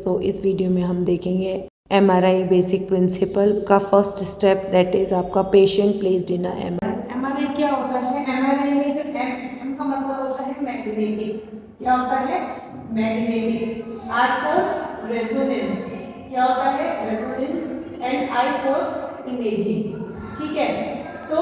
सो इस वीडियो में हम देखेंगे एमआरआई बेसिक प्रिंसिपल का फर्स्ट स्टेप, दैट इज आपका patient placed in MRI. MRI क्या होता है? एमआरआई में जो एम का मतलब होता है मैग्नेटिक। क्या होता है? मैग्नेटिक। R for resonance. क्या होता है? Resonance. And I for imaging. ठीक है, तो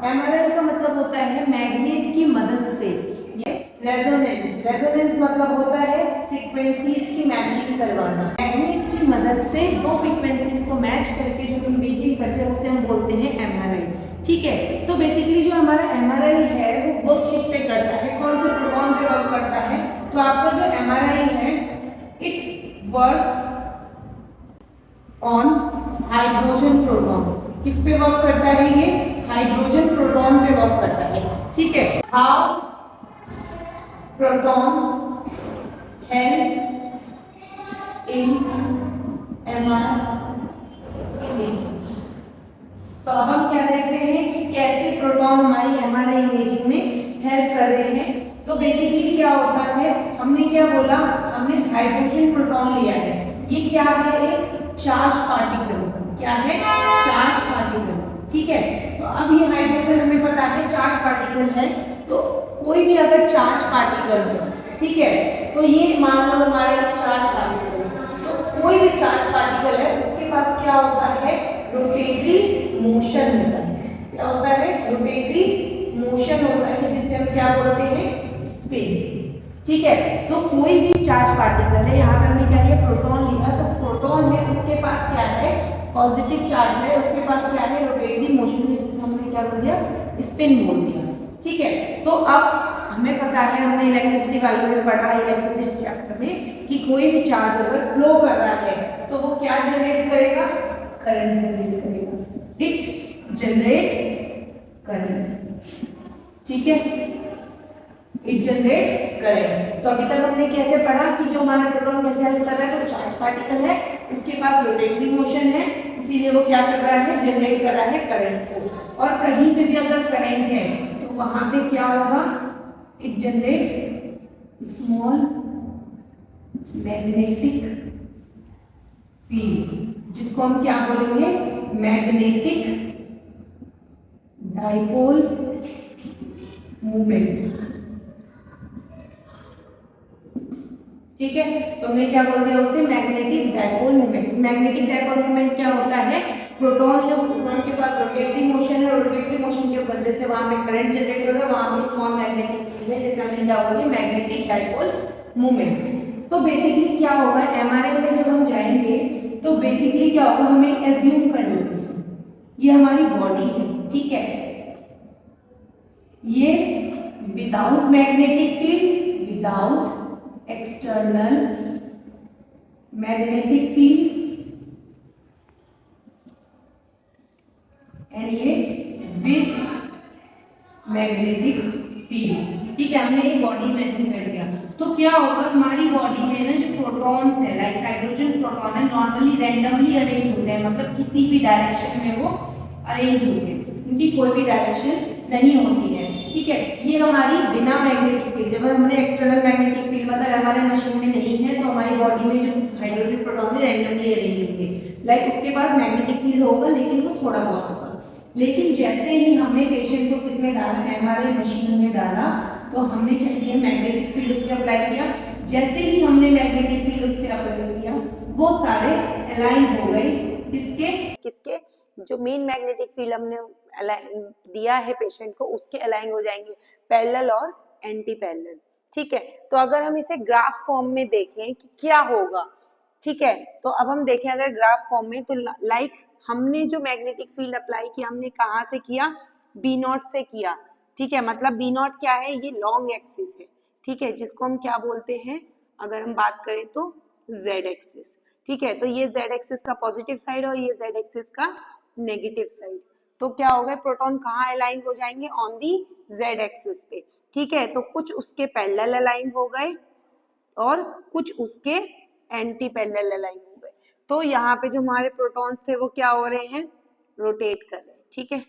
एमआरआई का मतलब होता है मैग्नेट की मदद से ये रेजोनेंस। रेजोनेंस मतलब होता है फ्रीक्वेंसीज की मैचिंग करवाना। मैग्नेट की मदद से दो फ्रीक्वेंसीज को मैच करके जो इमेजिंग करते हैं उसे हम बोलते हैं एमआरआई। ठीक है, तो बेसिकली जो हमारा एमआरआई है वो वर्क किस पे करता है, कौन से प्रोटॉन पे वर्क करता है? तो आपका जो एमआरआई है it works on hydrogen proton. किस पे वर्क करता है ये? हाइड्रोजन प्रोटॉन पे वर्क करता है। ठीक है, how proton help in MRI imaging. तो अब हम क्या देख रहे हैं कि कैसे प्रोटॉन हमारी एमआरआई इमेजिंग में हेल्प कर रहे हैं। तो बेसिकली क्या होता है, हमने क्या बोला, हमने हाइड्रोजन प्रोटॉन लिया है। ये क्या है? एक चार्ज पार्टिकल। क्या है? Charge particle. ठीक है, तो अब ये हाइड्रोजन हमें पता है चार्ज पार्टिकल है। तो कोई भी अगर चार्ज पार्टिकल हो, ठीक है, तो ये मान लो हमारा एक चार्ज पार्टिकल, तो कोई भी चार्ज पार्टिकल है उसके पास क्या होता है? रोटेटरी मोशन होता है। क्या होता है? रोटेटरी मोशन होता है, जिसे हम क्या बोलते हैं? स्पिन। ठीक है, तो कोई भी चार्ज पार्टिकल है, यहाँ पर हमने क्या लिया? प्रोटॉन लिया। तो प्रोटॉन है उसके पास क्या है? पॉजिटिव चार्ज है, उसके पास क्या है? रोटेटरी मोशन, जिसे हमने क्या बोल दिया? स्पिन बोल दिया। ठीक है, तो अब हमें पता है, हमने इलेक्ट्रिसिटी वाले में पढ़ा है इलेक्ट्रिसिटी चैप्टर में कि कोई भी चार्ज अगर फ्लो कर रहा है तो वो क्या जनरेट करेगा? करंट जनरेट करेगा। It generate current. ठीक है, इट जनरेट करंट। तो अभी तक हमने कैसे पढ़ा कि जो हमारा प्रोटॉन कैसे हेल्प कर रहा है? तो चार्ज पार्टिकल है, उसके पास रोटेटरी मोशन है, इसीलिए वो क्या कर रहा है? जनरेट कर रहा है करंट को। और कहीं पे भी अगर करंट है तो वहां पे क्या होगा? It generate small magnetic field, जिसको हम क्या बोलेंगे? Magnetic dipole movement. ठीक है, तो हमने क्या बोल दिया उसे? Magnetic dipole movement. Magnetic dipole movement क्या होता है? प्रोटॉन है, प्रोटॉन के पास रोटेटरी मोशन है, रोटेटरी मोशन की वजह से वहां पे करंट जनरेट होगा, वहां पे स्मॉल मैग्नेटिक फील्ड है, जैसे हमने क्या बोल दिया? Magnetic dipole movement. तो बेसिकली क्या होगा एमआरआई में जब हम जाएंगे तो बेसिकली क्या होगा, हमें एज्यूम कर लेते हैं ये हमारी बॉडी है। ठीक है, ये without magnetic field, without external magnetic field, and ये विद मैग्नेटिक फील्ड। ठीक है, हमने एक बॉडी इमेजिन कर लिया। तो क्या होगा हमारी बॉडी में ना, जो प्रोटॉन्स है लाइक हाइड्रोजन प्रोटॉन है, नॉर्मली रैंडमली अरेंज होते हैं, मतलब किसी भी डायरेक्शन में वो अरेंज होते हैं, उनकी कोई भी डायरेक्शन नहीं होती है। ठीक है, ये हमारी बिना मैग्नेटिक फील्ड, जब हमने एक्सटर्नल मैग्नेटिक फील्ड मतलब हमारे मशीन में नहीं है, तो हमारी बॉडी में जो हाइड्रोजन प्रोटॉन है रैंडमली अरेंज होंगे, लाइक उसके पास मैग्नेटिक फील्ड होगा लेकिन वो थोड़ा बहुत होगा। लेकिन जैसे ही हमने पेशेंट को किसमें डाला? एमआरआई मशीन में डाला, तो हमने क्या किया? मैग्नेटिक फील्ड उस पर अप्लाई किया। जैसे ही हमने मैग्नेटिक फील्ड उस पर अप्लाई किया वो सारे अलाइन हो गए। किसके? किसके? जो मेन मैग्नेटिक फील्ड हमने दिया है पेशेंट को, उसके अलाइन हो जाएंगे पैरेलल और एंटी पैरेलल। ठीक है, तो अगर हम इसे ग्राफ फॉर्म में देखें कि क्या होगा, ठीक है, तो अब हम देखें अगर ग्राफ फॉर्म में, तो लाइक हमने जो मैग्नेटिक फील्ड अप्लाई किया, हमने कहाँ से किया? बी नॉट से किया। ठीक है, मतलब बी नॉट क्या है? ये लॉन्ग एक्सिस है। ठीक है, जिसको हम क्या बोलते हैं अगर हम बात करें तो? Z axis. ठीक है, तो ये जेड एक्सिस का पॉजिटिव साइड और ये जेड एक्सिस का नेगेटिव साइड। तो क्या हो गया? प्रोटॉन कहाँ अलाइन हो जाएंगे? ऑन दी जेड एक्सिस पे। ठीक है, तो कुछ उसके पैरेलल अलाइन हो गए और कुछ उसके एंटी पैरेलल अलाइन हो गए। तो यहाँ पे जो हमारे प्रोटॉन्स थे वो क्या हो रहे हैं? रोटेट कर रहे हैं। ठीक है,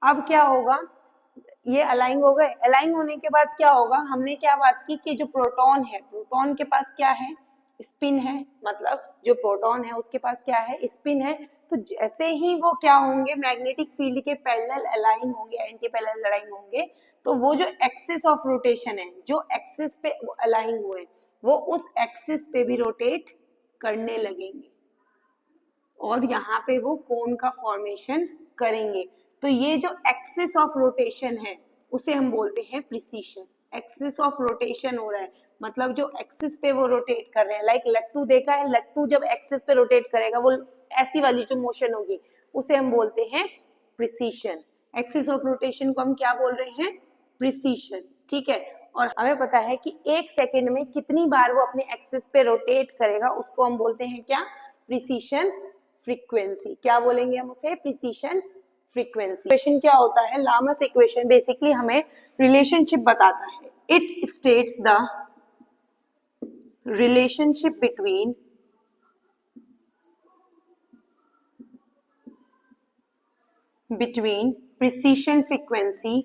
अब क्या होगा? ये अलाइन हो गए। अलाइन होने के बाद क्या होगा, हमने क्या बात की कि जो प्रोटॉन है, प्रोटॉन के पास क्या है, स्पिन है, मतलब जो प्रोटॉन है उसके पास क्या है, स्पिन है। तो जैसे ही वो क्या होंगे, मैग्नेटिक फील्ड के पैरेलल अलाइन होंगे, एंटी पैरेलल अलाइन होंगे, तो वो जो एक्सिस ऑफ रोटेशन है, जो एक्सिस पे अलाइन हुए, वो उस एक्सिस पे भी रोटेट करने लगेंगे और यहाँ पे वो कोन का फॉर्मेशन करेंगे। तो ये जो एक्सिस ऑफ रोटेशन है उसे हम बोलते हैं प्रिसीशन। एक्सिस ऑफ रोटेशन हो रहा है, मतलब जो एक्सिस पे वो रोटेट कर रहे हैं। लाइक लट्टू देखा है, लट्टू जब एक्सिस पे रोटेट करेगा, वो ऐसी वाली जो मोशन होगी उसे हम बोलते हैं प्रिसीशन। एक्सिस ऑफ रोटेशन को हम क्या बोल रहे हैं, प्रिसीशन। ठीक है, और हमें पता है कि 1 सेकेंड में कितनी बार वो अपने एक्सिस पे रोटेट करेगा, उसको हम बोलते हैं क्या, प्रिसीशन फ्रीक्वेंसी। क्या बोलेंगे हम उसे, प्रिसीशन फ्रीक्वेंसी। इक्वेशन क्या होता है, लामस इक्वेशन बेसिकली हमें रिलेशनशिप बताता है। It states the relationship between precession frequency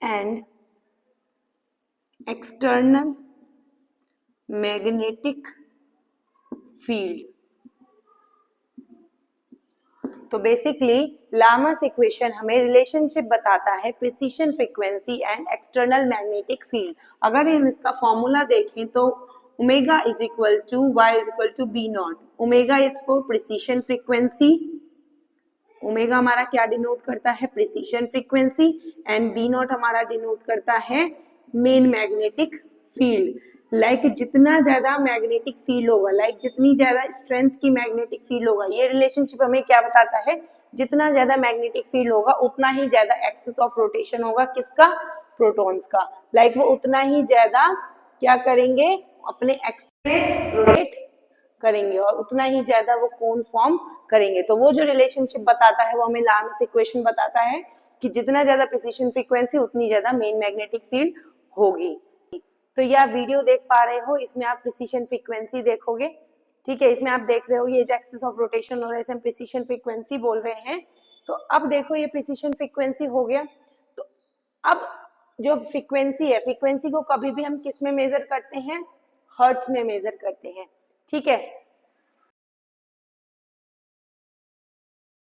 and external magnetic field. तो बेसिकली लामस इक्वेशन हमें रिलेशनशिप बताता है precession frequency and external magnetic field. अगर हम इसका फॉर्मूला देखें तो omega is equal to y is equal to B naught. Omega is for precession frequency, omega हमारा क्या डिनोट करता है, precession frequency, and B naught हमारा डिनोट करता है मेन मैग्नेटिक फील्ड। लाइक जितना ज्यादा मैग्नेटिक फील्ड होगा, लाइक जितनी ज्यादा स्ट्रेंथ की मैग्नेटिक फील्ड होगा, ये रिलेशनशिप हमें क्या बताता है, जितना ज्यादा मैग्नेटिक फील्ड होगा उतना ही ज्यादा एक्सिस ऑफ रोटेशन होगा, किसका, प्रोटॉन्स का। लाइक वो उतना ही ज्यादा क्या करेंगे, अपने एक्सिस पे रोटेट करेंगे और उतना ही ज्यादा वो कोन फॉर्म करेंगे। तो वो जो रिलेशनशिप बताता है वो हमें लामस इक्वेशन बताता है कि जितना ज्यादा प्रिसीशन फ्रीक्वेंसी उतनी ज्यादा मेन मैग्नेटिक फील्ड होगी। तो ये आप वीडियो देख पा रहे हो, इसमें आप प्रिसीशन फ्रीक्वेंसी देखोगे। ठीक है, इसमें आप देख रहे हो ये जो एक्सिस ऑफ रोटेशन हो रहा है इसे हम प्रिसीशन फ्रीक्वेंसी बोल रहे हैं। तो अब देखो ये प्रिसीशन फ्रीक्वेंसी हो गया। तो अब जो फ्रीक्वेंसी है, फ्रीक्वेंसी को कभी भी हम किस में मेजर करते हैं, हर्ट्ज में मेजर करते हैं। ठीक है,